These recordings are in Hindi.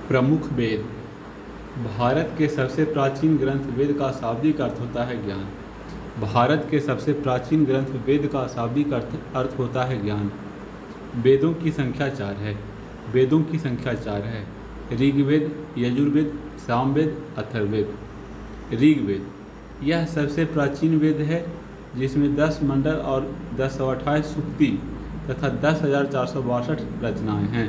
प्रमुख वेद। भारत के सबसे प्राचीन ग्रंथ वेद का शाब्दिक अर्थ होता है ज्ञान। भारत के सबसे प्राचीन ग्रंथ वेद का शाब्दिक अर्थ होता है ज्ञान। वेदों की संख्या 4 है। वेदों की संख्या 4 है। ऋग्वेद, यजुर्वेद, सामवेद, अथर्ववेद। ऋग्वेद यह सबसे प्राचीन वेद है जिसमें 10 मंडल और 1028 सूक्ति तथा 10,462 रचनाएं हैं।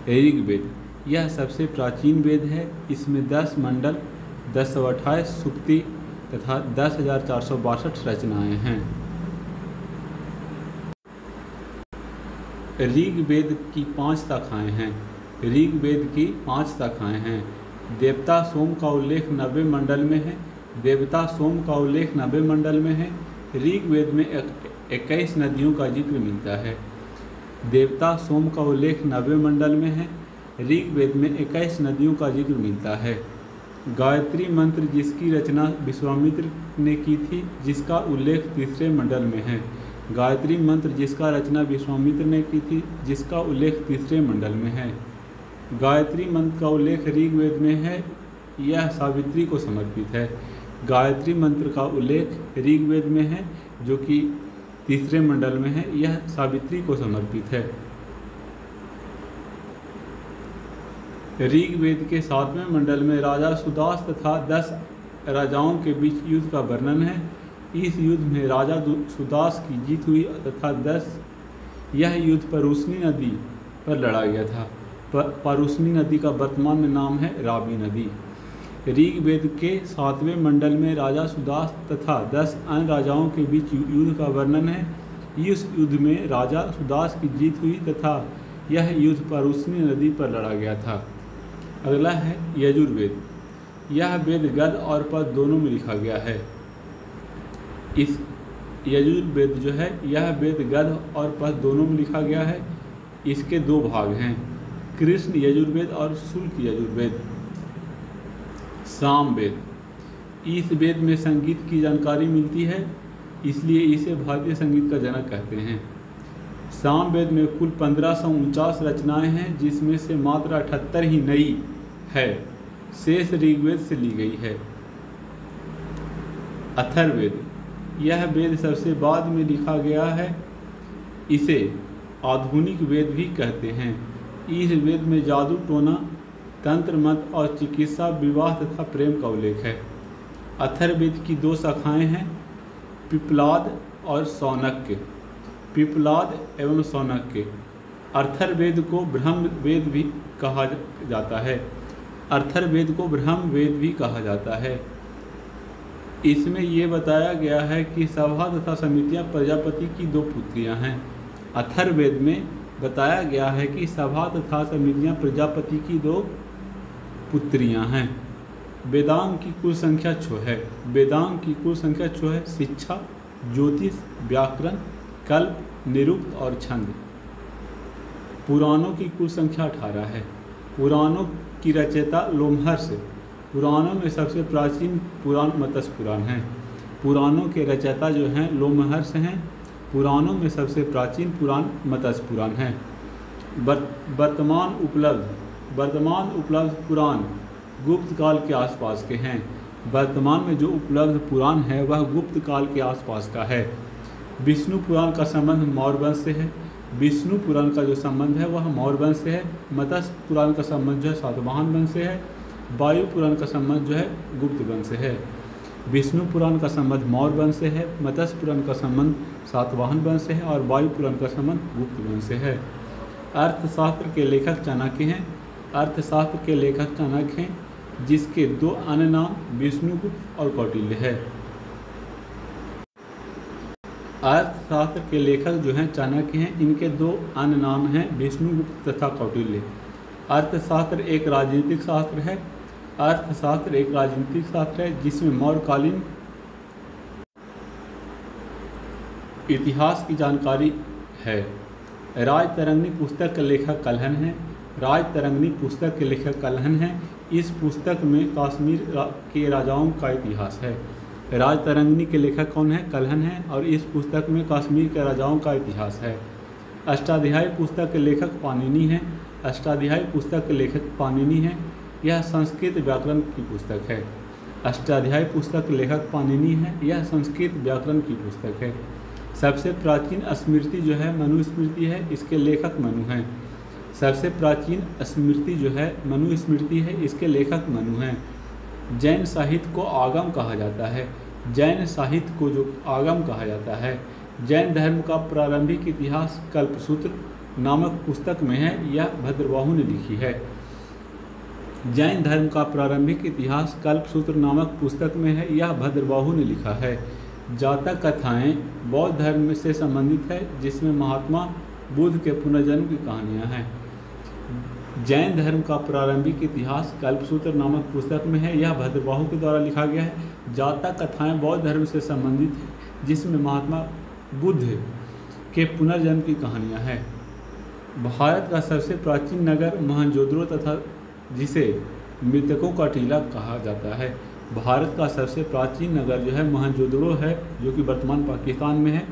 ऋग्वेद यह सबसे प्राचीन वेद है। इसमें 10 मंडल, 1028 सूक्ति तथा 10,462 रचनाएं हैं। ऋग्वेद की 5 शाखाएं हैं। ऋग्वेद की 5 शाखाएं हैं। देवता सोम का उल्लेख 90 मंडल में है। देवता सोम का उल्लेख 90 मंडल में है। ऋग्वेद में 21 नदियों का जिक्र मिलता है। देवता सोम का उल्लेख 90 मंडल में है। ऋग्वेद में 21 नदियों का जिक्र मिलता है। गायत्री मंत्र जिसकी रचना विश्वामित्र ने की थी, जिसका उल्लेख 3 मंडल में है। गायत्री मंत्र जिसका रचना विश्वामित्र ने की थी, जिसका उल्लेख 3 मंडल में है। गायत्री मंत्र का उल्लेख ऋग्वेद में है। यह सावित्री को समर्पित है। गायत्री मंत्र का उल्लेख ऋग्वेद में है जो कि 3 मंडल में है। यह सावित्री को समर्पित है। ऋग्वेद के 7वें मंडल में राजा सुदास तथा 10 राजाओं के बीच युद्ध का वर्णन है। इस युद्ध में राजा सुदास की जीत हुई तथा यह युद्ध परुष्णी नदी पर लड़ा गया था। परुष्णी नदी का वर्तमान में नाम है रावी नदी। ऋग्वेद के 7वें मंडल में राजा सुदास तथा 10 अन्य राजाओं के बीच युद्ध का वर्णन है। इस युद्ध में राजा सुदास की जीत हुई तथा यह युद्ध परुष्णी नदी पर लड़ा गया था। अगला है यजुर्वेद। यह वेद गद और पद दोनों में लिखा गया है। इस यजुर्वेद जो है यह वेद गद और पद दोनों में लिखा गया है। इसके 2 भाग हैं, कृष्ण यजुर्वेद और शुल्क यजुर्वेद। सामवेद, इस वेद में संगीत की जानकारी मिलती है, इसलिए इसे भारतीय संगीत का जनक कहते हैं। सामवेद में कुल 1549 रचनाएं हैं, जिसमें से मात्र 78 ही नई है, शेष ऋग्वेद से ली गई है। अथर्ववेद, यह वेद सबसे बाद में लिखा गया है। इसे आधुनिक वेद भी कहते हैं। इस वेद में जादू टोना, तंत्र मंत्र और चिकित्सा, विवाह तथा प्रेम का उल्लेख है। अथर्ववेद की 2 शाखाएं हैं, पिप्पलाद और शौनक्य। पिप्पलाद एवं शौनक्य। अथर्ववेद को ब्रह्म वेद भी कहा जाता है। अथर्ववेद को ब्रह्म वेद भी कहा जाता है। इसमें ये बताया गया है कि सभा तथा समितियां प्रजापति की 2 पुत्रियां हैं। अथर्ववेद में बताया गया है कि सभा तथा समितियां प्रजापति की 2 पुत्रियां हैं। वेदांग की कुल संख्या 6 है। वेदांग की कुल संख्या 6 है। शिक्षा, ज्योतिष, व्याकरण, कल्प, निरुक्त और छंद। पुराणों की कुल संख्या 18 है। पुराणों की रचयिता लोमहर्ष। पुराणों में सबसे प्राचीन पुराण मत्स्य पुराण है। पुराणों के रचयिता जो हैं लोमहर्ष हैं। पुराणों में सबसे प्राचीन पुराण मत्स्य पुराण है। वर्तमान उपलब्ध पुराण गुप्त काल के आसपास के हैं। वर्तमान में जो उपलब्ध पुराण है वह गुप्त काल के आसपास का है। विष्णु पुराण का संबंध मौर्य वंश से है। विष्णु पुराण का जो संबंध है वह मौर्य वंश से है। मत्स्य पुराण का संबंध जो है सातवाहन वंश से है। वायु पुराण का संबंध जो है गुप्त वंश से है। विष्णु पुराण का संबंध मौर्य वंश से है। मत्स्य पुराण का संबंध सातवाहन वंश से है और वायु पुराण का संबंध गुप्त वंश से है। अर्थशास्त्र के लेखक चाणक्य हैं। अर्थशास्त्र के लेखक चाणक्य हैं, जिसके 2 अन्य नाम विष्णुगुप्त और कौटिल्य है। अर्थशास्त्र के लेखक जो हैं चाणक्य हैं, इनके 2 अन्य नाम हैं विष्णुगुप्त तथा कौटिल्य। अर्थशास्त्र एक राजनीतिक शास्त्र है। अर्थशास्त्र एक राजनीतिक शास्त्र है जिसमें मौर्यकालीन इतिहास की जानकारी है। राजतरंगिणी पुस्तक के लेखक कल्हण हैं। राजतरंगिणी पुस्तक के लेखक कल्हण हैं। इस पुस्तक में कश्मीर के राजाओं का इतिहास है। राजतरंगिणी के लेखक कौन है? कल्हण हैं। और इस पुस्तक में कश्मीर के राजाओं का इतिहास है। अष्टाध्यायी पुस्तक के लेखक पाणिनि हैं। अष्टाध्यायी पुस्तक के लेखक पाणिनि हैं। यह संस्कृत व्याकरण की पुस्तक है। अष्टाध्यायी पुस्तक के लेखक पाणिनि है। यह संस्कृत व्याकरण की पुस्तक है। सबसे प्राचीन स्मृति जो है मनुस्मृति है, इसके लेखक मनु हैं। सबसे प्राचीन स्मृति जो है मनुस्मृति है, इसके लेखक मनु हैं। जैन साहित्य को आगम कहा जाता है। जैन साहित्य को जो आगम कहा जाता है। जैन धर्म का प्रारंभिक इतिहास कल्पसूत्र नामक पुस्तक में है। यह भद्रबाहु ने लिखी है। जैन धर्म का प्रारंभिक इतिहास कल्पसूत्र नामक पुस्तक में है। यह भद्रबाहु ने लिखा है। जातक कथाएं बौद्ध धर्म से संबंधित है, जिसमें महात्मा बुद्ध के पुनर्जन्म की कहानियां हैं। जैन धर्म का प्रारंभिक इतिहास कल्पसूत्र नामक पुस्तक में है। यह भद्रबाहु के द्वारा लिखा गया है। जातक कथाएं बौद्ध धर्म से संबंधित है, जिसमें महात्मा बुद्ध के पुनर्जन्म की कहानियां हैं। भारत का सबसे प्राचीन नगर मोहनजोदड़ो तथा जिसे मृतकों का टीला कहा जाता है। भारत का सबसे प्राचीन नगर जो है मोहनजोदड़ो है, जो कि वर्तमान पाकिस्तान में है,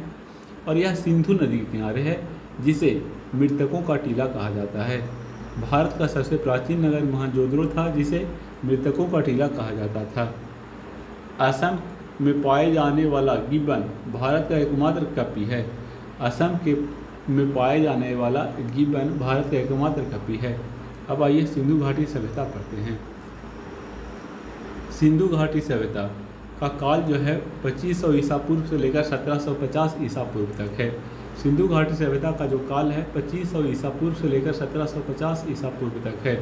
और यह सिंधु नदी के किनारे है, जिसे मृतकों का टीला कहा जाता है। भारत का सबसे प्राचीन नगर मोहनजोदड़ो था, जिसे मृतकों का टीला कहा जाता था। असम में पाए जाने वाला गिब्बन भारत का एकमात्र कपि है। असम में पाए जाने वाला गिब्बन भारत का एकमात्र कपि है। अब आइए सिंधु घाटी सभ्यता पढ़ते हैं। सिंधु घाटी सभ्यता का काल जो है 2500 ईसा पूर्व से लेकर 1750 ईसा पूर्व तक है। सिंधु घाटी सभ्यता का जो काल है 2500 ईसा पूर्व से लेकर 1750 ईसा पूर्व तक है।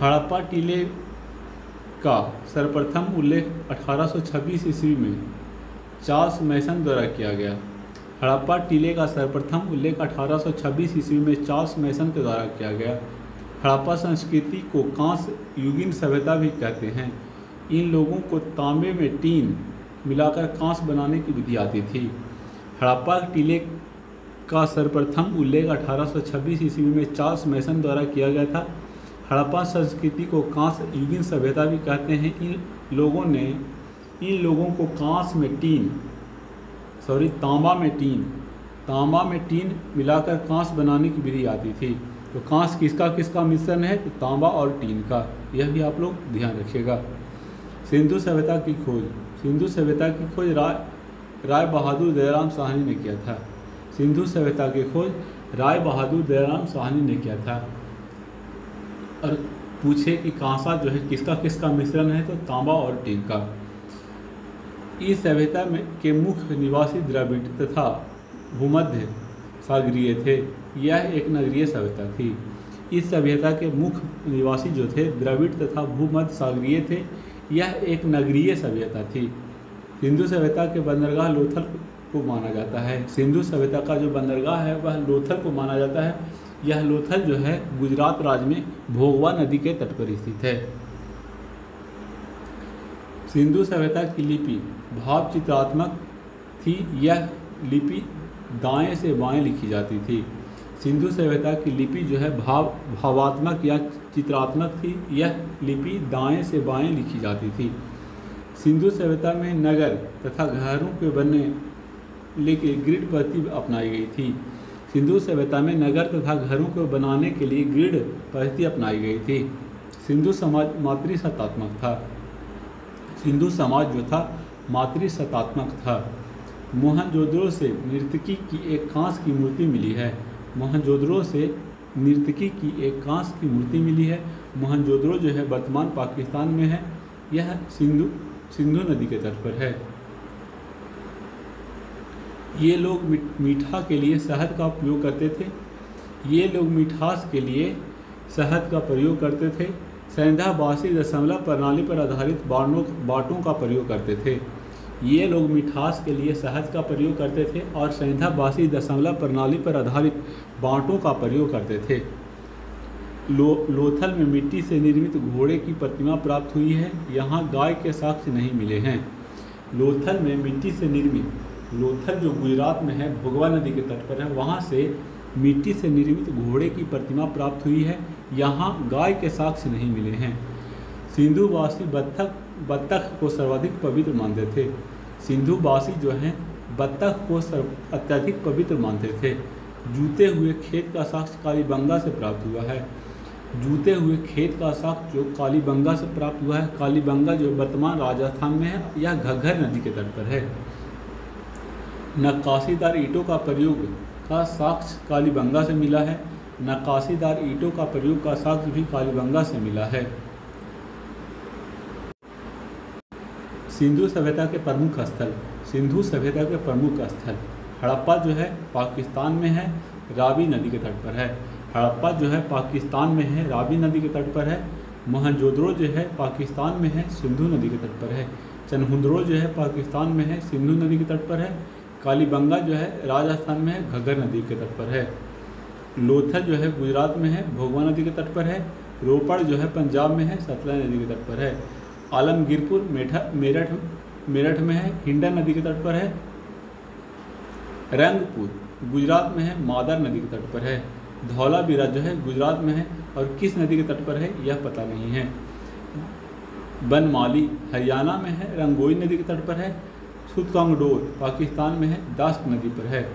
हड़प्पा टीले का सर्वप्रथम उल्लेख 1826 ईस्वी में चार्ल्स मैसन द्वारा किया गया। हड़प्पा टीले का सर्वप्रथम उल्लेख 1826 ईस्वी में चार्ल्स मैसन के द्वारा किया गया। हड़प्पा संस्कृति को कांस्य युगीन सभ्यता भी कहते हैं। इन लोगों को तांबे में टीन मिलाकर कांस्य बनाने की विधि आती थी। हड़प्पा टीले का सर्वप्रथम उल्लेख 1826 ईस्वी में चार्ल्स मैसन द्वारा किया गया था। हड़प्पा संस्कृति को कांस्य युगीन सभ्यता भी कहते हैं। इन लोगों को तांबा में टीन मिलाकर कांस्य बनाने की विधि आती थी। तो कांस्य किसका मिश्रण है? तो तांबा और टीन का। यह भी आप लोग ध्यान रखिएगा। सिंधु सभ्यता की खोज। सिंधु सभ्यता की खोज राय बहादुर दयाराम साहनी ने किया था। सिंधु सभ्यता की खोज राय बहादुर दयाराम साहनी ने किया था। और पूछे कि कांसा जो है किसका मिश्रण है? तो तांबा और टीन का। इस सभ्यता में के मुख्य निवासी द्रविड़ तथा भूमध्य सागरीय थे। यह एक नगरीय सभ्यता थी। इस सभ्यता के मुख्य निवासी जो थे द्रविड़ तथा भूमध्य सागरीय थे। यह एक नगरीय सभ्यता थी। सिंधु सभ्यता के बंदरगाह लोथल को माना जाता है। सिंधु सभ्यता का जो बंदरगाह है वह लोथल को माना जाता है। यह लोथल जो है गुजरात राज्य में भोगवा नदी के तट पर स्थित है। सिंधु सभ्यता की लिपि भाव चित्रात्मक थी। यह लिपि दाएं से बाएं लिखी जाती थी। सिंधु सभ्यता की लिपि जो है भावात्मक या चित्रात्मक थी। यह लिपि दाएं से बाएं लिखी जाती थी। सिंधु सभ्यता में नगर तथा घरों के बनने लेके ग्रिड पद्धति अपनाई गई थी। सिंधु सभ्यता में नगर तथा घरों को बनाने के लिए ग्रिड पद्धति अपनाई गई थी। सिंधु समाज मातृसत्तात्मक था। सिंधु समाज जो था मातृसत्तात्मक था। मोहनजोदड़ो से नर्तकी की एक कांस्य की मूर्ति मिली है। मोहनजोदड़ो से नर्तकी की एक कांस्य की मूर्ति मिली है। मोहनजोदड़ो जो है वर्तमान पाकिस्तान में है। यह सिंधु नदी के तट पर है। ये लोग मीठा के लिए शहद का उपयोग करते थे। ये लोग मिठास के लिए शहद का प्रयोग करते थे। संध्यावासी दशमलव प्रणाली पर आधारित बाटों का प्रयोग करते थे। ये लोग मिठास के लिए शहद का प्रयोग करते थे और संध्यावासी दशमलव प्रणाली पर आधारित बाटों का प्रयोग करते थे। लोथल में मिट्टी से निर्मित घोड़े की प्रतिमा प्राप्त हुई है। यहाँ गाय के साक्ष्य नहीं मिले हैं। लोथल में मिट्टी से निर्मित, लोथल जो गुजरात में है भोगवा नदी के तट पर है, वहाँ से मिट्टी से निर्मित घोड़े की प्रतिमा प्राप्त हुई है। यहाँ गाय के साक्ष्य नहीं मिले हैं। सिंधुवासी बत्तख को सर्वाधिक पवित्र मानते थे। सिंधुवासी जो हैं बत्तख को अत्यधिक पवित्र मानते थे। जूते हुए खेत का साक्ष्य कालीबंगा से प्राप्त हुआ है। जूते हुए खेत का साक्ष्य जो कालीबंगा से प्राप्त हुआ है, कालीबंगा जो वर्तमान राजस्थान में है, यह घग्घर नदी के तट पर है। नक्काशीदार ईंटों का प्रयोग का साक्ष्य कालीबंगा से मिला है। नक्काशीदार ईंटों का प्रयोग का साक्ष्य भी कालीबंगा से मिला है। सिंधु सभ्यता के प्रमुख स्थल। सिंधु सभ्यता के प्रमुख स्थल हड़प्पा जो है पाकिस्तान में है, रावी नदी के तट पर है। हड़प्पा जो है पाकिस्तान में है, रावी नदी के तट पर है। मोहनजोदड़ो जो है पाकिस्तान में है, सिंधु नदी के तट पर है। चनहुंदड़ो जो है पाकिस्तान में है, सिंधु नदी के तट पर है। कालीबंगा जो है राजस्थान में है, घग्घर नदी के तट पर है। लोथल जो है गुजरात में है, भोगवा नदी के तट पर है। रोपड़ जो है पंजाब में है, सतलज नदी के तट पर है। आलमगीरपुर मेरठ में है, हिंडन नदी के तट पर है। रंगपुर गुजरात में है, मादर नदी के तट पर है। धौलावीरा जो है गुजरात में है और किस नदी के तट पर है यह पता नहीं है। बनमाली हरियाणा में है, रंगोई नदी के तट पर है। सुतकांगडोर पाकिस्तान में है, दास्क नदी पर है।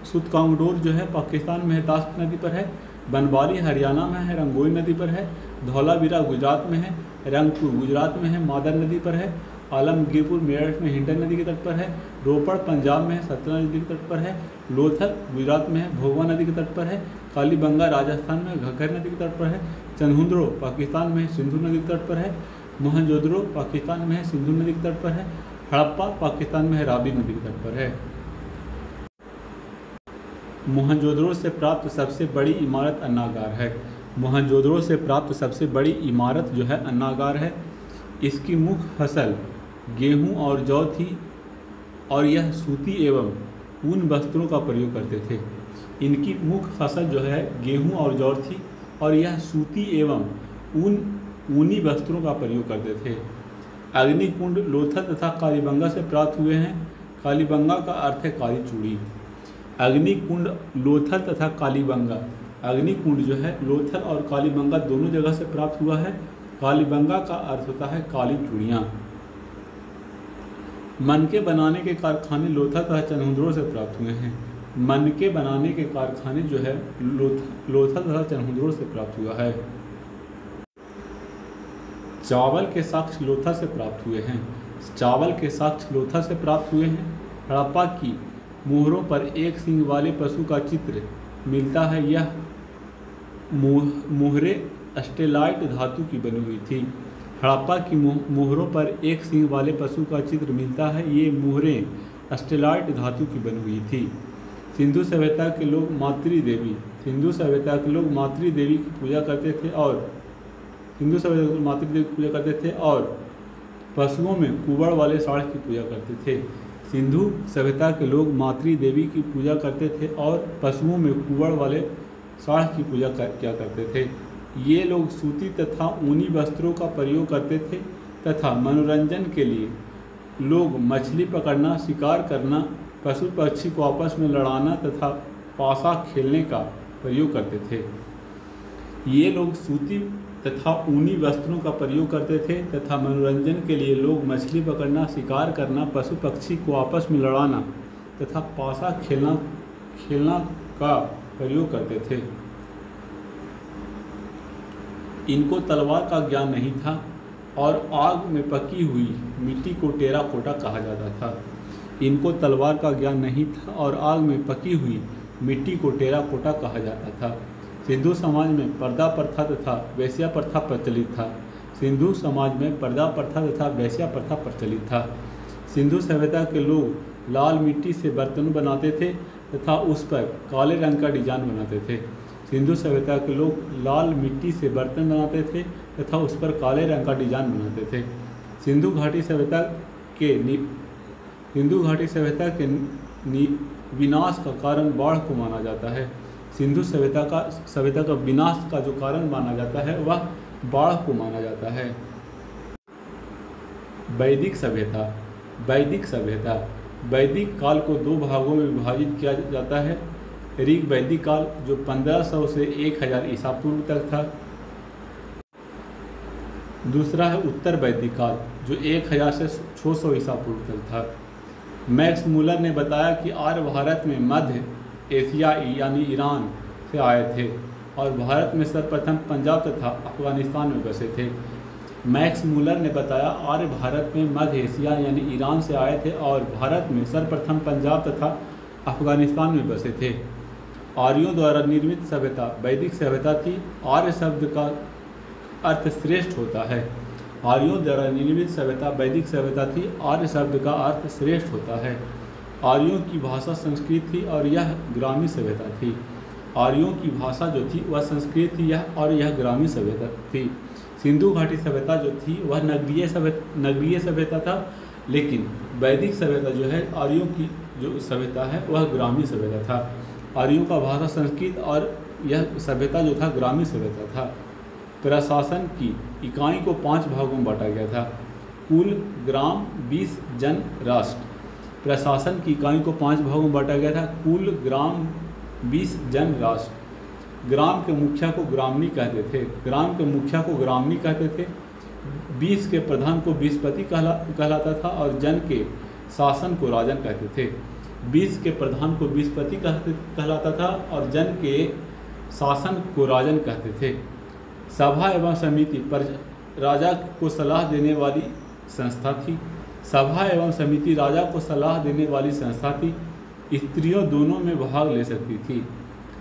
सुतकांगडोर जो है पाकिस्तान में है, दास्क नदी पर है। बनवाली हरियाणा में है, रंगोई नदी पर है। धौलावीरा गुजरात में है, रंगपुर गुजरात में है, मादर नदी पर है। आलमगीरपुर मेरठ में हिंडन नदी के तट पर है। रोपड़ पंजाब में है, सतलज नदी के तट पर है। लोथल गुजरात में है, भोगवा नदी के तट पर है। कालीबंगा राजस्थान में घग्घर नदी के तट पर है। चनहुंदड़ो पाकिस्तान में है, सिंधु नदी के तट पर है। मोहनजोदड़ो पाकिस्तान में है, सिंधु नदी के तट पर है। हड़प्पा पाकिस्तान में है, रावी नदी के तट पर है। मोहनजोदड़ो से प्राप्त सबसे बड़ी इमारत अन्नागार है। मोहनजोदड़ो से प्राप्त सबसे बड़ी इमारत जो है अन्नागार है। इसकी मुख्य फसल गेहूं और जौ थी और यह सूती एवं ऊन वस्त्रों का प्रयोग करते थे। इनकी मुख्य फसल जो है गेहूं और जौ थी और यह सूती एवं ऊनी वस्त्रों का प्रयोग करते थे। अग्निकुंड लोथल तथा कालीबंगा से प्राप्त हुए हैं। कालीबंगा का अर्थ है काली चूड़ी। अग्निकुंड लोथल तथा कालीबंगा, अग्निकुंड जो है लोथल और कालीबंगा दोनों जगह से प्राप्त हुआ है। कालीबंगा का अर्थ होता है काली चूड़ियाँ। मनके बनाने के कारखाने लोथल तथा चनहुंदड़ो से प्राप्त हुए हैं। मनके बनाने के कारखाने जो है लोथल तथा चनहुंदड़ो से प्राप्त हुआ है। चावल के साक्ष्य लोथल से प्राप्त हुए हैं। चावल के साक्ष्य लोथल से प्राप्त हुए हैं। हड़प्पा की मोहरों पर एक सींग वाले पशु का चित्र मिलता है। यह मोहरें स्टेलाइट धातु की बनी हुई थी। हड़प्पा की मोहरों पर एक सींग वाले पशु का चित्र मिलता है। ये मोहरें स्टेलाइट धातु की बनी हुई थी। सिंधु सभ्यता के लोग मातृदेवी की पूजा करते थे और पशुओं में कुबड़ वाले साढ़ की पूजा करते थे। सिंधु सभ्यता के लोग मातृदेवी की पूजा करते थे और पशुओं में कुबड़ वाले साढ़ की पूजा किया करते थे। ये लोग सूती तथा ऊनी वस्त्रों का प्रयोग करते थे तथा मनोरंजन के लिए लोग मछली पकड़ना, शिकार करना, पशु पक्षी को आपस में लड़ाना तथा पासा खेलने का प्रयोग करते थे। ये लोग सूती तथा ऊनी वस्त्रों का प्रयोग करते थे तथा मनोरंजन के लिए लोग मछली पकड़ना, शिकार करना, पशु पक्षी को आपस में लड़ाना तथा पासा खेलना का प्रयोग करते थे। इनको तलवार का ज्ञान नहीं था और आग में पकी हुई मिट्टी को टेराकोटा कहा जाता था। इनको तलवार का ज्ञान नहीं था और आग में पकी हुई मिट्टी को टेराकोटा कहा जाता था। सिंधु समाज में पर्दा प्रथा तथा वेश्या प्रथा प्रचलित था। सिंधु समाज में पर्दा प्रथा तथा वेश्या प्रथा प्रचलित था। सिंधु सभ्यता के लोग लाल मिट्टी से बर्तन बनाते थे तथा उस पर काले रंग का डिजाइन बनाते थे। सिंधु सभ्यता के लोग लाल मिट्टी से बर्तन बनाते थे तथा उस पर काले रंग का डिजाइन बनाते थे। सिंधु घाटी सभ्यता के विनाश का कारण बाढ़ को माना जाता है। सिंधु सभ्यता का विनाश का जो कारण माना जाता है वह बाढ़ को माना जाता है। वैदिक सभ्यता वैदिक काल को दो भागों में विभाजित किया जाता है। ऋग वैदिक काल जो 1500 से 1000 ईसा पूर्व तक था। दूसरा है उत्तर वैदिक काल जो 1000 से 600 ईसा पूर्व तक था। मैक्स मूलर ने बताया कि आर्य भारत में मध्य एशिया यानी ईरान से आए थे और भारत में सर्वप्रथम पंजाब तथा अफगानिस्तान में बसे थे। मैक्स मूलर ने बताया आर्य भारत में मध्य एशिया यानी ईरान से आए थे और भारत में सर्वप्रथम पंजाब तथा अफगानिस्तान में बसे थे। आर्यों द्वारा निर्मित सभ्यता वैदिक सभ्यता थी। आर्य शब्द का अर्थ श्रेष्ठ होता है। आर्यों द्वारा निर्मित सभ्यता वैदिक सभ्यता थी। आर्य शब्द का अर्थ श्रेष्ठ होता है। आर्यों की भाषा संस्कृत थी और यह ग्रामीण सभ्यता थी। आर्यों की भाषा जो थी वह संस्कृत थी और यह ग्रामीण सभ्यता थी। सिंधु घाटी सभ्यता जो थी वह नगरीय सभ्यता था, लेकिन वैदिक सभ्यता जो है आर्यों की जो सभ्यता है वह ग्रामीण सभ्यता था। आर्यों का भाषा संस्कृत और यह सभ्यता जो था ग्रामीण सभ्यता था। प्रशासन की इकाई को 5 भागों में बांटा गया था। कुल, ग्राम, 20, जन, राष्ट्र। प्रशासन की इकाई को 5 भागों में बांटा गया था। कुल, ग्राम, 20, जन, राष्ट्र। ग्राम के मुखिया को ग्रामणी कहते थे। ग्राम के मुखिया को ग्रामणी कहते थे। 20 के प्रधान को बीसपति कहलाता था और जन के शासन को राजन कहते थे। 20 के प्रधान को बीसपति कहलाता था और जन के शासन को राजन कहते थे। सभा एवं समिति पर राजा को सलाह देने वाली संस्था थी। सभा एवं समिति राजा को सलाह देने वाली संस्था थी। स्त्रियों दोनों में भाग ले सकती थी।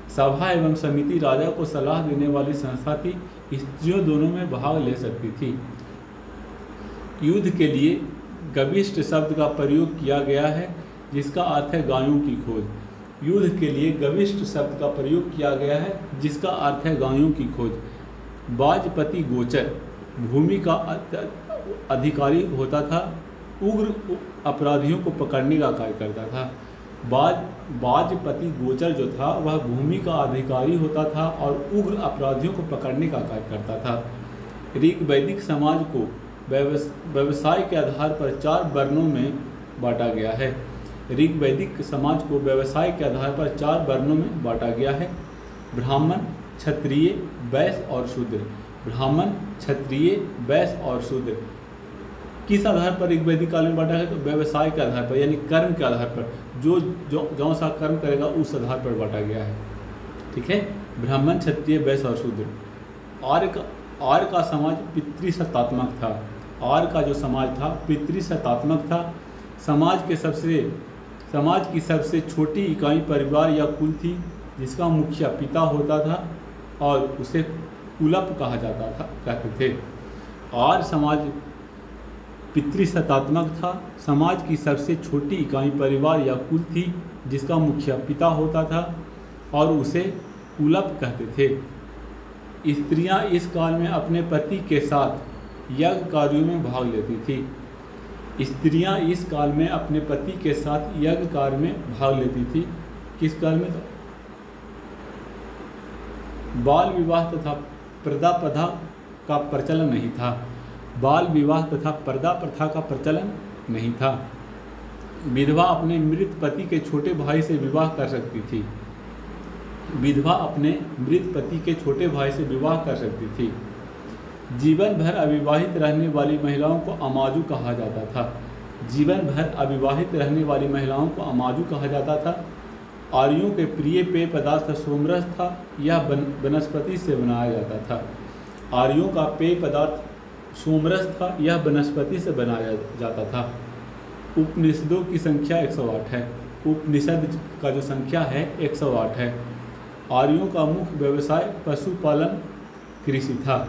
सभा एवं समिति राजा को सलाह देने वाली संस्था थी। स्त्रियों दोनों में भाग ले सकती थी। युद्ध के लिए गविष्ट शब्द का प्रयोग किया गया है, जिसका अर्थ है गायों की खोज। युद्ध के लिए गविष्ट शब्द का प्रयोग किया गया है, जिसका अर्थ है गायों की खोज। बाजपति गोचर भूमि का अधिकारी होता था। उग्र अपराधियों को पकड़ने का कार्य करता था। बाजपति गोचर जो था वह भूमि का अधिकारी होता था और उग्र अपराधियों को पकड़ने का कार्य करता था। ऋग वैदिक समाज को व्यवसाय के आधार पर 4 वर्णों में बांटा गया है। ऋग वैदिक समाज को व्यवसाय के आधार पर 4 वर्णों में बांटा गया है। ब्राह्मण, क्षत्रिय, वैश्य और शूद्र। ब्राह्मण, क्षत्रिय, वैश्य और शूद्र किस आधार पर ऋग वैदिक काल में बांटा है? तो व्यवसाय के आधार पर, यानी कर्म के आधार पर। जो सा कर्म करेगा उस आधार पर बांटा गया है। ठीक है, ब्राह्मण, क्षत्रिय, वैश्य और शूद्र। आर्य का समाज पितृसत्तात्मक था। आर्य का जो समाज था पितृसत्तात्मक था। समाज की सबसे छोटी इकाई परिवार या कुल थी, जिसका मुखिया पिता होता था और उसे कुलप कहा जाता था कहते थे। आर्य समाज पितृसत्तात्मक था। समाज की सबसे छोटी इकाई परिवार या कुल थी, जिसका मुखिया पिता होता था और उसे कुलप कहते थे। स्त्रियां इस काल में अपने पति के साथ यज्ञ कार्यों में भाग लेती थी। स्त्रियां इस काल में अपने पति के साथ यज्ञ कार्य में भाग लेती थी। किस काल में? बाल विवाह तथा पर्दा प्रथा का प्रचलन नहीं था। बाल विवाह तथा पर्दा प्रथा का प्रचलन नहीं था। विधवा अपने मृत पति के छोटे भाई से विवाह कर सकती थी। विधवा अपने मृत पति के छोटे भाई से विवाह कर सकती थी। जीवन भर अविवाहित रहने वाली महिलाओं को अमाजू कहा जाता था। जीवन भर अविवाहित रहने वाली महिलाओं को अमाजू कहा जाता था। आर्यों के प्रिय पेय पदार्थ सोमरस था। यह वनस्पति से बनाया जाता था। आर्यों का पेय पदार्थ सोमरस था। यह वनस्पति से बनाया जाता था। उपनिषदों की संख्या 108 है। उपनिषद का जो संख्या है 108 है। आर्यों का मुख्य व्यवसाय पशुपालन कृषि था।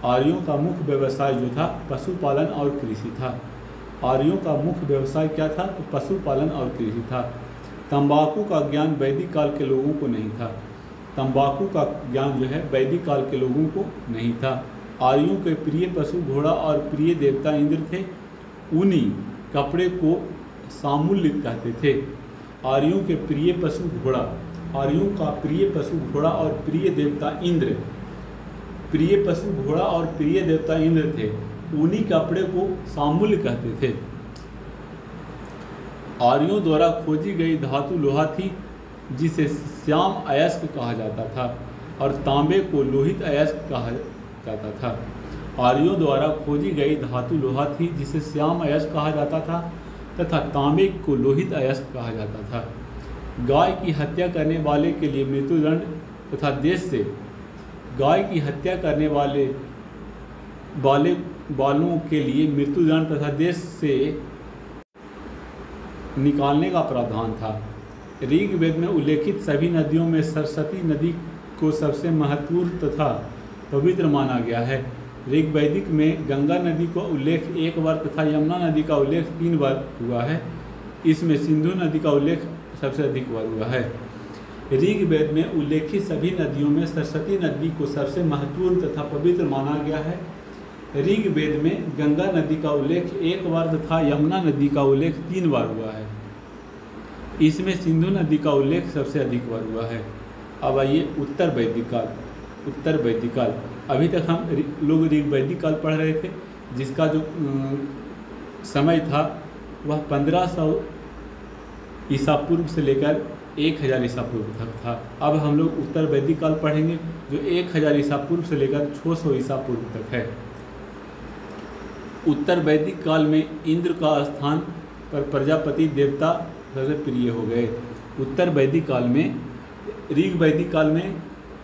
आर्यों का मुख्य व्यवसाय जो था पशुपालन और कृषि था। आर्यों का मुख्य व्यवसाय क्या था? तो पशुपालन और कृषि था। तंबाकू का ज्ञान वैदिक काल के लोगों को नहीं था। तंबाकू का ज्ञान जो है वैदिक काल के लोगों को नहीं था। आर्यों के प्रिय पशु घोड़ा और प्रिय देवता इंद्र थे। ऊनी कपड़े को सामूल्य कहते थे। आर्यों के प्रिय पशु घोड़ा, आर्यों का प्रिय पशु घोड़ा और प्रिय देवता इंद्र, प्रिय पशु घोड़ा और प्रिय देवता इंद्र थे। ऊनी कपड़े को सामूल्य कहते थे। आर्यों द्वारा खोजी गई धातु लोहा थी, जिसे श्याम अयस्क कहा जाता था और तांबे को लोहित अयस्क कहा जाता था। आर्यों द्वारा खोजी गई धातु लोहा थी, जिसे श्याम अयस्क कहा जाता था तथा तांबे को लोहित अयस्क कहा जाता था। गाय की हत्या करने वाले के लिए मृत्युदंड तथा देश से गाय की हत्या करने वाले वालों के लिए मृत्युदंड तथा देश से निकालने का प्रावधान था। ऋग्वेद में उल्लेखित सभी नदियों में सरस्वती नदी को सबसे महत्वपूर्ण तथा पवित्र माना गया है। ऋग्वैदिक में गंगा नदी का उल्लेख 1 बार तथा यमुना नदी का उल्लेख 3 बार हुआ है। इसमें सिंधु नदी का उल्लेख सबसे अधिक बार हुआ है। ऋग्वेद में उल्लेखित सभी नदियों में सरस्वती नदी को सबसे महत्वपूर्ण तथा पवित्र माना गया है। ऋग्वेद में गंगा नदी का उल्लेख 1 बार तथा यमुना नदी का उल्लेख 3 बार हुआ है। इसमें सिंधु नदी का उल्लेख सबसे अधिक बार हुआ है। अब आइए उत्तर वैदिक काल। उत्तर वैदिक काल, अभी तक हम लोग ऋग्वैदिक काल पढ़ रहे थे, जिसका जो समय था वह 1500 ईसा पूर्व से लेकर 1000 ईसा पूर्व तक था। अब हम लोग उत्तर वैदिक काल पढ़ेंगे, जो 1000 ईसा पूर्व से लेकर 600 ईसा पूर्व तक है। उत्तर वैदिक काल में इंद्र का स्थान पर प्रजापति देवता सबसे प्रिय हो गए। उत्तर वैदिक काल में, ऋग्वैदिक काल में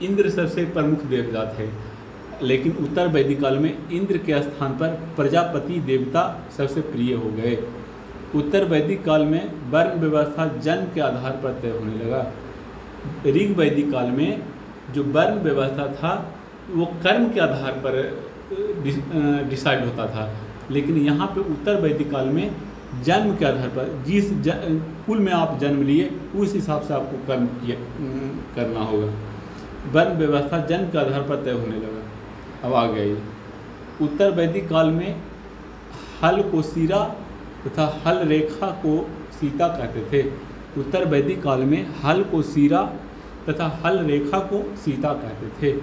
इंद्र सबसे प्रमुख देवता थे, लेकिन उत्तर वैदिक काल में इंद्र के स्थान पर प्रजापति देवता सबसे प्रिय हो गए। उत्तर वैदिक काल में वर्ण व्यवस्था जन्म के आधार पर तय होने लगा। ऋग्वैदिक काल में जो वर्ण व्यवस्था था वो कर्म के आधार पर डिसाइड होता था, लेकिन यहाँ पे उत्तर वैदिक काल में जन्म के आधार पर, जिस कुल में आप जन्म लिए उस हिसाब से आपको कर्म करना होगा। वर्ण व्यवस्था जन्म के आधार पर तय होने लगा। अब आ गया ये उत्तर वैदिक काल में हल को सीरा तथा हल रेखा को सीता कहते थे। उत्तर वैदिक काल में हल को सीरा तथा हल रेखा को सीता कहते थे।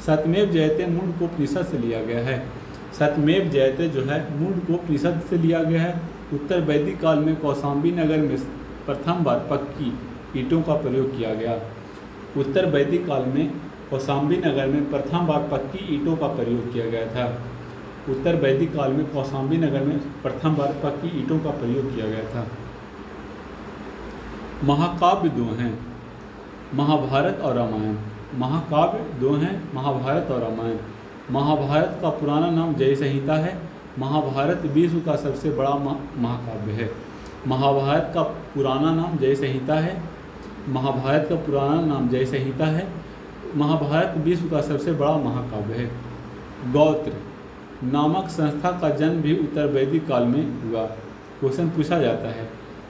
सत्यमेव जयते मुंडकोपनिषद से लिया गया है। सत्यमेव जयते जो है मुंडकोपनिषद से लिया गया है। उत्तर वैदिक काल में कौशाम्बी नगर में प्रथम बार पक्की ईंटों का प्रयोग किया गया। उत्तर वैदिक काल में कौशाम्बी नगर में प्रथम बार पक्की ईंटों का प्रयोग किया गया था। उत्तर वैदिक काल में कौशाम्बी नगर में प्रथम बार पक्की ईंटों का प्रयोग किया गया था। महाकाव्य 2 हैं, महाभारत और रामायण। महाकाव्य 2 हैं, महाभारत और रामायण। महाभारत का पुराना नाम जय संहिता है। महाभारत विश्व का सबसे बड़ा महाकाव्य है। महाभारत का पुराना नाम जय संहिता है। महाभारत का पुराना नाम जय संहिता है। महाभारत विश्व का सबसे बड़ा महाकाव्य है। गोत्र नामक संस्था का जन्म भी उत्तर वैदिक काल में हुआ। क्वेश्चन पूछा जाता है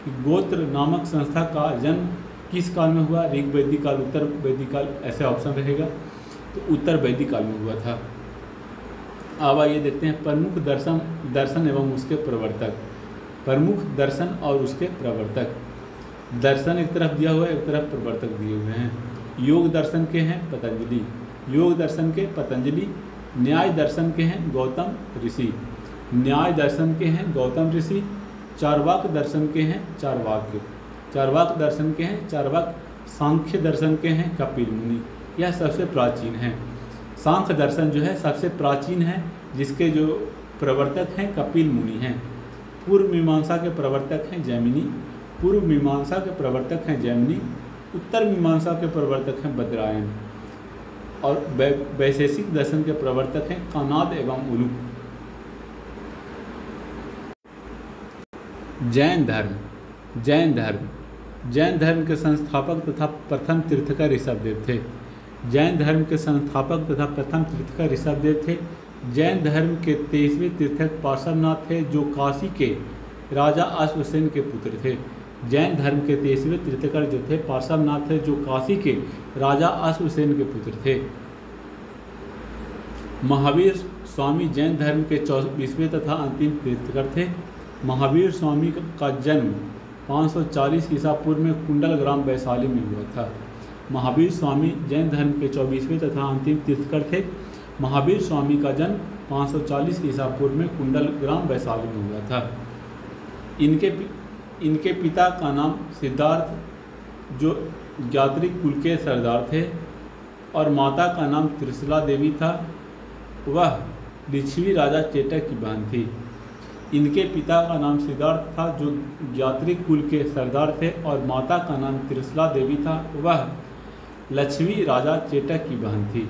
कि गोत्र नामक संस्था का जन्म किस काल में हुआ? ऋग्वैदिक काल, उत्तर वैदिक काल, ऐसे ऑप्शन रहेगा। तो उत्तर वैदिक काल में हुआ था। अब आइए देखते हैं प्रमुख दर्शन एवं उसके प्रवर्तक। प्रमुख दर्शन और उसके प्रवर्तक। दर्शन एक तरफ दिया हुआ है, एक तरफ प्रवर्तक दिए हुए हैं। योग दर्शन के हैं पतंजलि, योग दर्शन के पतंजलि। न्याय दर्शन के हैं गौतम ऋषि, न्याय दर्शन के हैं गौतम ऋषि। चार्वाक दर्शन के हैं चार्वाक, चार्वाक दर्शन के हैं चार्वाक। सांख्य दर्शन के हैं कपिल मुनि, यह सबसे प्राचीन है। सांख्य दर्शन जो है सबसे प्राचीन है, जिसके जो प्रवर्तक हैं कपिल मुनि हैं। पूर्व मीमांसा के प्रवर्तक हैं जैमिनी, पूर्व मीमांसा के प्रवर्तक हैं जैमिनी। उत्तर मीमांसा के प्रवर्तक हैं बद्रायन और वैशेषिक दर्शन के प्रवर्तक हैं कानाद एवं उलूक। जैन धर्म। जैन धर्म, जैन धर्म के संस्थापक तथा प्रथम तीर्थकर ऋषभदेव थे। जैन धर्म के संस्थापक तथा प्रथम तीर्थकर ऋषभदेव थे। जैन धर्म के 23वें तीर्थक पार्श्वनाथ थे, जो काशी के राजा अश्वसेन के पुत्र थे। जैन धर्म के 23वें तीर्थकर जो थे पार्श्वनाथ थे, जो काशी के राजा अश्वसेन के पुत्र थे। महावीर स्वामी जैन धर्म के 24वें तथा अंतिम तीर्थकर थे। महावीर स्वामी का जन्म 540 ईसा पूर्व में कुंडल ग्राम वैशाली में हुआ था। महावीर स्वामी जैन धर्म के 24वें तथा अंतिम तीर्थकर थे। महावीर स्वामी का जन्म 540 ईसा पूर्व में कुंडल ग्राम वैशाली में हुआ था। इनके पिता का नाम सिद्धार्थ, जो ज्ञात्रिक कुल के सरदार थे, और माता का नाम त्रिशला देवी था। वह लिच्छवी राजा चेटक की बहन थी। इनके पिता का नाम सिद्धार्थ था जो ज्ञात्रिक कुल के सरदार थे, और माता का नाम त्रिशला देवी था। वह लक्ष्मी राजा चेटक की बहन थी।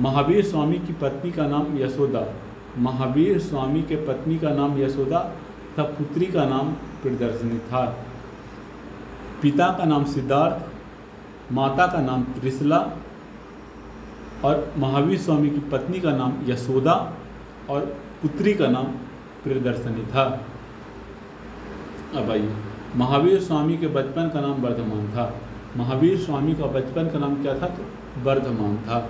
महावीर स्वामी की पत्नी का नाम यशोदा। महावीर स्वामी के पत्नी का नाम यशोदा तथा पुत्री का नाम प्रियदर्शिनी था। पिता का नाम सिद्धार्थ, माता का नाम त्रिशला और महावीर स्वामी की पत्नी का नाम यशोदा और पुत्री का नाम प्रियदर्शिनी था। अब आइए, महावीर स्वामी के बचपन का नाम वर्धमान था। महावीर स्वामी का बचपन का नाम क्या था? तो वर्धमान था।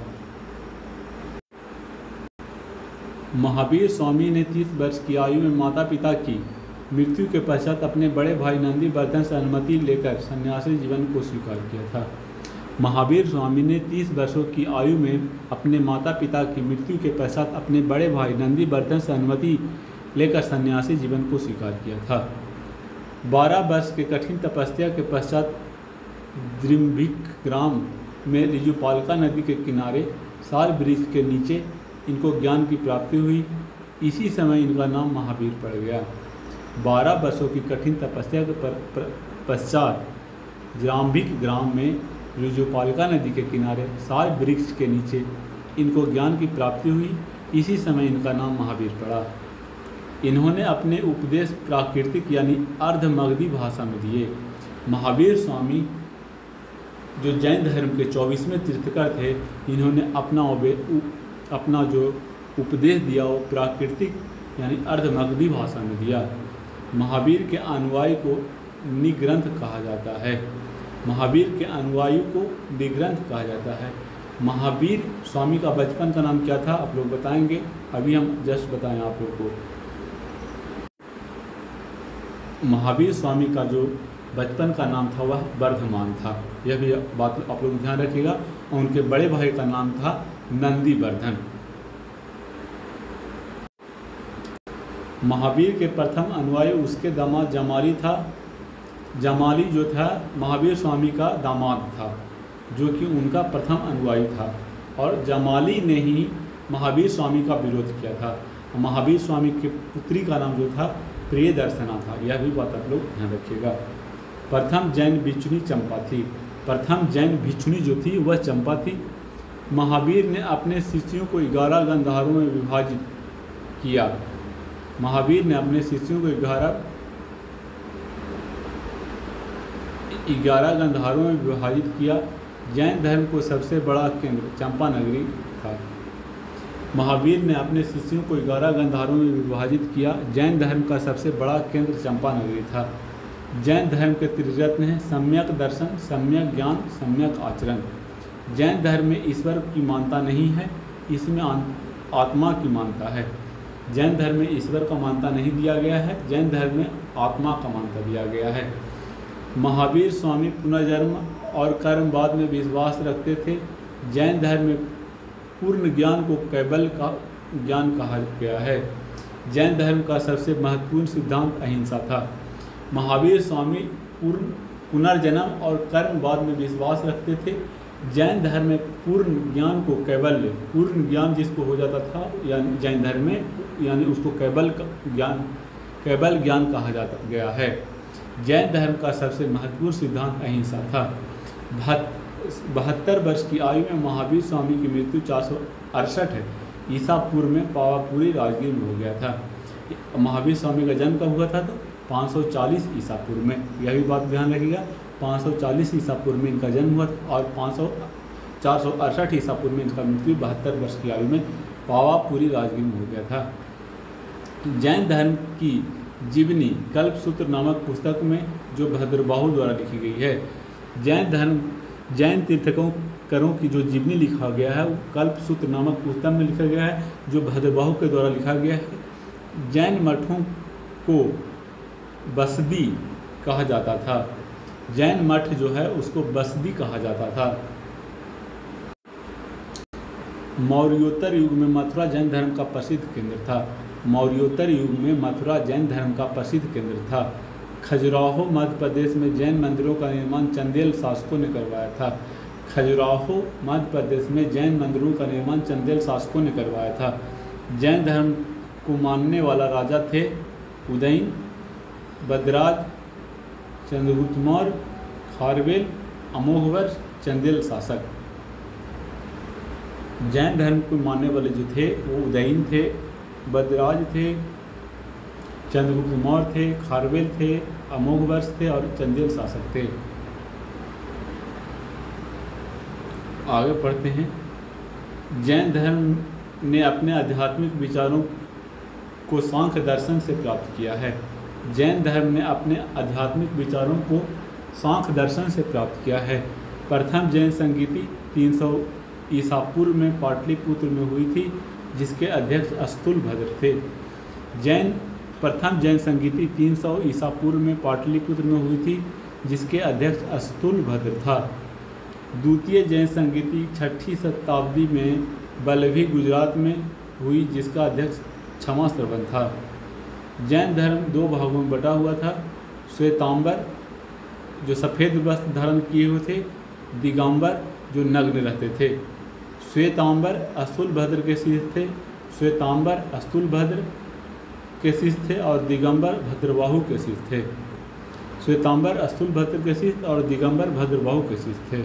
महावीर स्वामी ने 30 वर्ष की आयु में माता पिता की मृत्यु के पश्चात अपने बड़े भाई नंदी वर्धन से अनुमति लेकर सन्यासी जीवन को स्वीकार किया था। महावीर स्वामी ने 30 वर्षों की आयु में अपने माता पिता की मृत्यु के पश्चात अपने बड़े भाई नंदी वर्धन से अनुमति लेकर सन्यासी जीवन को स्वीकार किया था। 12 वर्ष के कठिन तपस्या के पश्चात द्रिम्भिक ग्राम में ऋजुपालिका नदी के किनारे साल वृक्ष के नीचे इनको ज्ञान की प्राप्ति हुई। इसी समय इनका नाम महावीर पड़ गया। 12 वर्षों की कठिन तपस्या के पश्चात द्रिम्भिक ग्राम में ऋजुपालिका नदी के किनारे साल वृक्ष के नीचे इनको ज्ञान की प्राप्ति हुई। इसी समय इनका नाम महावीर पड़ा। इन्होंने अपने उपदेश प्राकृतिक यानी अर्धमगधी भाषा में दिए। महावीर स्वामी जो जैन धर्म के 24वें तीर्थकर थे, इन्होंने अपना जो उपदेश दिया वो प्राकृतिक यानी अर्धमगधी भाषा में दिया। महावीर के अनुयायी को निग्रंथ कहा जाता है। महावीर के अनुयायी को निग्रंथ कहा जाता है। महावीर स्वामी का बचपन का नाम क्या था आप लोग बताएंगे? अभी हम जस्ट बताएं आप लोग को। महावीर स्वामी का जो बचपन का नाम था वह वर्धमान था। यह भी बात आप लोग ध्यान रखिएगा। और उनके बड़े भाई का नाम था नंदी वर्धन। महावीर के प्रथम अनुयायी उसके दामाद जमाली था। जमाली जो था महावीर स्वामी का दामाद था, जो कि उनका प्रथम अनुयायी था, और जमाली ने ही महावीर स्वामी का विरोध किया था। महावीर स्वामी की पुत्री का नाम जो था प्रियदर्शना था। यह भी बात आप लोग ध्यान रखिएगा। प्रथम जैन भिक्षुणी चंपा थी। प्रथम जैन भिक्षुणी जो थी वह चंपा थी। महावीर ने अपने शिष्यों को 11 गंधर्वों में विभाजित किया। महावीर ने अपने शिष्यों को 11 गंधर्वों में विभाजित किया। जैन धर्म को सबसे बड़ा केंद्र चंपा नगरी था। महावीर ने अपने शिष्यों को 11 गंधर्वों में विभाजित किया। जैन धर्म का सबसे बड़ा केंद्र चंपा नगरी था। जैन धर्म के त्रिरत्न हैं सम्यक दर्शन, सम्यक ज्ञान, सम्यक आचरण। जैन धर्म में ईश्वर की मान्यता नहीं है, इसमें आत्मा की मान्यता है। जैन धर्म में ईश्वर का मान्यता नहीं दिया गया है, जैन धर्म में आत्मा का मान्यता दिया गया है। महावीर स्वामी पुनर्जन्म और कर्मवाद में विश्वास रखते थे। जैन धर्म में पूर्ण ज्ञान को कैवल्य का ज्ञान कहा गया है। जैन धर्म का सबसे महत्वपूर्ण सिद्धांत अहिंसा था। महावीर स्वामी पुनर्जन्म और कर्मवाद में विश्वास रखते थे। जैन धर्म में पूर्ण ज्ञान को कैवल्य, पूर्ण ज्ञान जिसको हो जाता था यानी जैन धर्म में, यानी उसको कैवल्य ज्ञान कहा जाता गया है। जैन धर्म का सबसे महत्वपूर्ण सिद्धांत अहिंसा था। 72 वर्ष की आयु में महावीर स्वामी की मृत्यु 468 ईसा पूर्व में पावापुरी राजगीर में हो गया था। महावीर स्वामी का जन्म कब हुआ था? तो 540 ईसा पूर्व में। यह भी बात ध्यान रखिएगा। 540 ईसा पूर्व में इनका जन्म हुआ था और 468 ईसा पूर्व में इनका मृत्यु 72 वर्ष की आयु में पावापुरी राजगीर में हो गया था। जैन धर्म की जीवनी कल्पसूत्र नामक पुस्तक में जो भद्रबाहु द्वारा लिखी गई है। जैन तीर्थंकरों की जो जीवनी लिखा गया है वो कल्पसूत्र नामक पुस्तक में लिखा गया है, जो भद्रबाहु के द्वारा लिखा गया है। जैन मठों को बसदी कहा जाता था। जैन मठ जो है उसको बसदी कहा जाता था। मौर्योत्तर युग में मथुरा जैन धर्म का प्रसिद्ध केंद्र था। मौर्योत्तर युग में मथुरा जैन धर्म का प्रसिद्ध केंद्र था। खजुराहो मध्य प्रदेश में जैन मंदिरों का निर्माण चंदेल शासकों ने करवाया था। खजुराहो मध्य प्रदेश में जैन मंदिरों का निर्माण चंदेल शासकों ने करवाया था। जैन धर्म को मानने वाला राजा थे उदयन, बदराज, चंद्रगुप्त मौर्य, खारवेल, अमोघवर्ष, चंदेल शासक। जैन धर्म को मानने वाले जो थे वो उदयन थे, बदराज थे, चंद्रगुप्त मौर्य थे, खारवेल थे, अमोघवर्ष थे और चंदेल शासक थे। आगे पढ़ते हैं। जैन धर्म ने अपने आध्यात्मिक विचारों को सांख्य दर्शन से प्राप्त किया है। जैन धर्म ने अपने आध्यात्मिक विचारों को सांख्य दर्शन से प्राप्त किया है। प्रथम जैन संगीति 300 ईसा पूर्व में पाटलिपुत्र में हुई थी, जिसके अध्यक्ष अस्तुलभद्र थे। प्रथम जैन संगीति 300 ईसा पूर्व में पाटलिपुत्र में हुई थी, जिसके अध्यक्ष अस्तुलभद्र था। द्वितीय जैन संगीति 6ठी शताब्दी में बल्लभी गुजरात में हुई, जिसका अध्यक्ष क्षमाश्रवण था। जैन धर्म दो भागों में बटा हुआ था। श्वेतांबर जो सफ़ेद वस्त्र धारण किए हुए थे, दिगंबर जो नग्न रहते थे। श्वेतांबर अस्तुलभद्र के शिष्य थे, श्वेतांबर अस्तुलभद्र के शिष्य थे और दिगंबर भद्रबाहु के शिष्य थे। श्वेतांबर अस्तुलभद्र के शिष्य और दिगंबर भद्रबाहु के शिष्य थे।